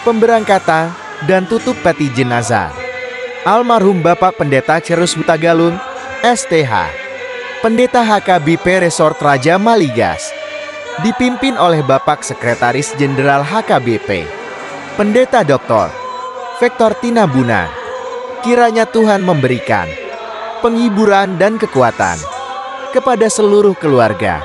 pemberangkatan, dan tutup peti jenazah. Almarhum Bapak Pendeta Cerus Hutagalung, STH, Pendeta HKBP Resort Raja Maligas, dipimpin oleh Bapak Sekretaris Jenderal HKBP, Pendeta Dr. Vektor Tinabuna. Kiranya Tuhan memberikan penghiburan dan kekuatan kepada seluruh keluarga.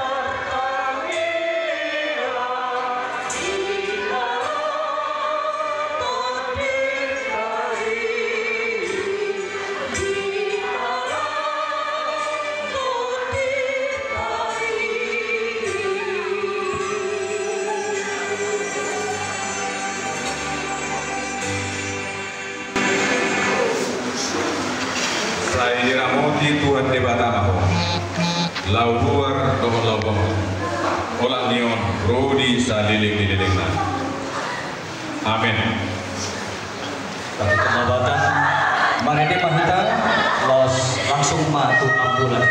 Saya ramoti Tuhan debatamaho, lau luar dohon lau bangun, olak nion rodi saliling. Amin. Pemabatan, mari kita langsung matu ambulan.